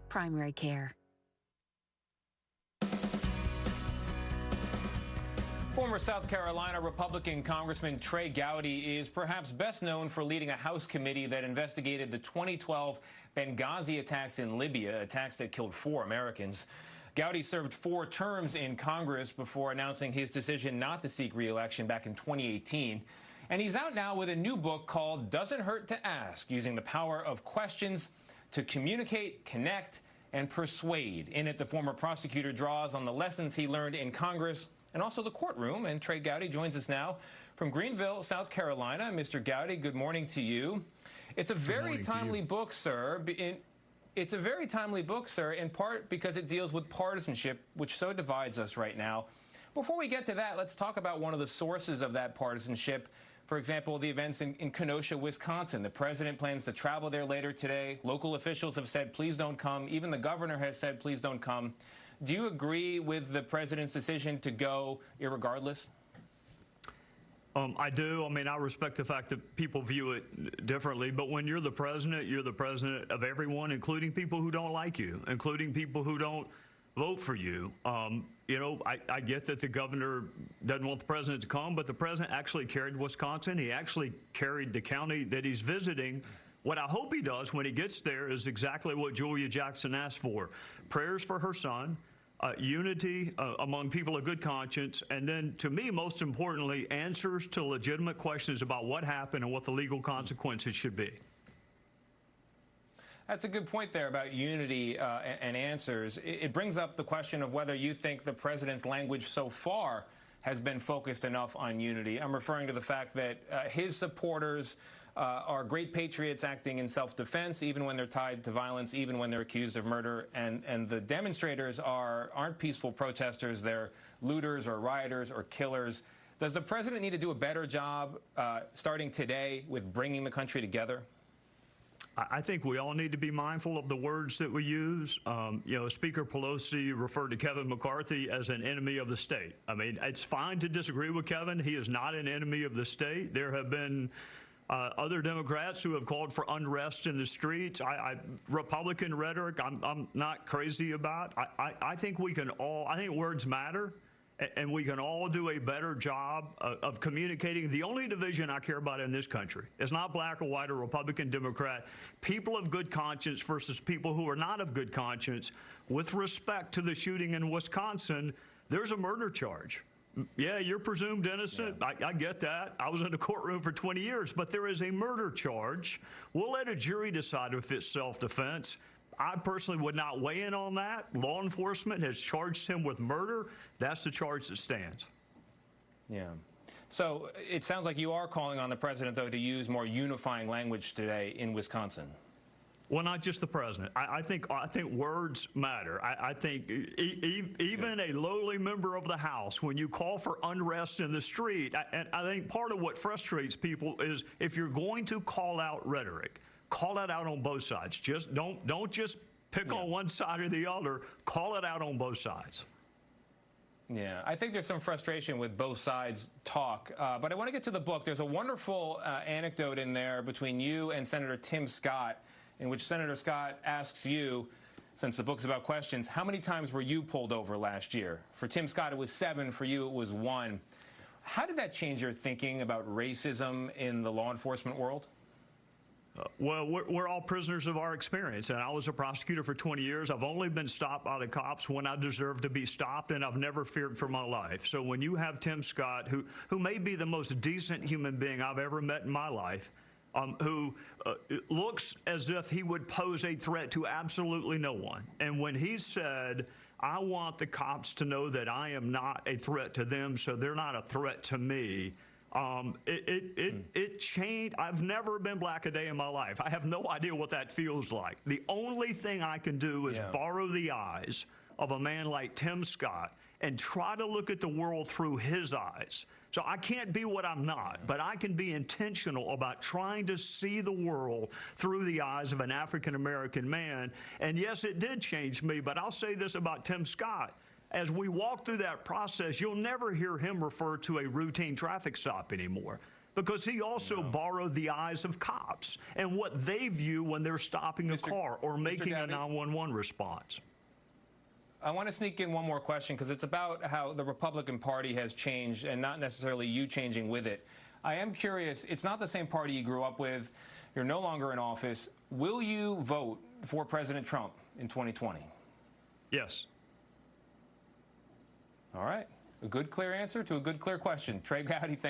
primary care. Former South Carolina Republican Congressman Trey Gowdy is perhaps best known for leading a House committee that investigated the 2012 Benghazi attacks in Libya, attacks that killed 4 Americans. Gowdy served 4 terms in Congress before announcing his decision not to seek re-election back in 2018. And he's out now with a new book called Doesn't Hurt to Ask, using the power of questions to communicate, connect, and persuade. In it, the former prosecutor draws on the lessons he learned in Congress and also the courtroom. And Trey Gowdy joins us now from Greenville, South Carolina. Mr. Gowdy, good morning to you. It's a very timely book, sir. It's a very timely book, sir, in part because it deals with partisanship, which so divides us right now. Before we get to that, let's talk about one of the sources of that partisanship. For example, the events in Kenosha, Wisconsin. The president plans to travel there later today. Local officials have said, please don't come. Even the governor has said, please don't come. Do you agree with the president's decision to go irregardless? I do. I mean, I respect the fact that people view it differently, but when you're the president of everyone, including people who don't like you, including people who don't vote for you. You know, I get that the governor doesn't want the president to come, but the president actually carried Wisconsin. He actually carried the county that he's visiting. What I hope he does when he gets there is exactly what Julia Jackson asked for: prayers for her son, unity among people of good conscience, and then, to me, most importantly, answers to legitimate questions about what happened and what the legal consequences should be. That's a good point there about unity and answers. It brings up the question of whether you think the president's language so far has been focused enough on unity. I'm referring to the fact that his supporters are great patriots acting in self-defense, even when they're tied to violence, even when they're accused of murder. And the demonstrators aren't peaceful protesters. They're looters or rioters or killers. Does the president need to do a better job starting today with bringing the country together? I think we all need to be mindful of the words that we use. You know, Speaker Pelosi referred to Kevin McCarthy as an enemy of the state. I mean, it's fine to disagree with Kevin. He is not an enemy of the state. There have been other Democrats who have called for unrest in the streets. Republican rhetoric, I'm not crazy about. I think we can all, I think words matter, and we can all do a better job of communicating. The only division I care about in this country is not black or white or Republican, Democrat. People of good conscience versus people who are not of good conscience. With respect to the shooting in Wisconsin, there's a murder charge. Yeah, you're presumed innocent. Yeah. I get that. I was in the courtroom for 20 years, but there is a murder charge. We'll let a jury decide if it's self-defense. I personally would not weigh in on that. Law enforcement has charged him with murder. That's the charge that stands. Yeah. So it sounds like you are calling on the president, though, to use more unifying language today in Wisconsin. Well, not just the president. I think words matter. I think even a lowly member of the House, when you call for unrest in the street, and I think part of what frustrates people is if you're going to call out rhetoric, call it out on both sides. Just don't just pick on one side or the other. Call it out on both sides. Yeah, I think there's some frustration with both sides talk, but I want to get to the book. There's a wonderful anecdote in there between you and Senator Tim Scott, in which Senator Scott asks you, since the book's about questions, how many times were you pulled over last year? For Tim Scott, it was 7. For you, it was 1. How did that change your thinking about racism in the law enforcement world? Well, we're all prisoners of our experience, and I was a prosecutor for 20 years. I've only been stopped by the cops when I deserved to be stopped, and I've never feared for my life. So when you have Tim Scott, who may be the most decent human being I've ever met in my life, who looks as if he would pose a threat to absolutely no one. And when he said, I want the cops to know that I am not a threat to them, so they're not a threat to me, it changed. I've never been black a day in my life. I have no idea what that feels like. The only thing I can do is borrow the eyes of a man like Tim Scott and try to look at the world through his eyes. So I can't be what I'm not, but I can be intentional about trying to see the world through the eyes of an African-American man. And yes, it did change me, but I'll say this about Tim Scott. As we walk through that process, you'll never hear him refer to a routine traffic stop anymore. because he also borrowed the eyes of cops and what they view when they're stopping a car or making a 911 response. I want to sneak in one more question because it's about how the Republican Party has changed and not necessarily you changing with it. I am curious, it's not the same party you grew up with. You're no longer in office. Will you vote for President Trump in 2020? Yes. All right. A good, clear answer to a good, clear question. Trey Gowdy, thank you.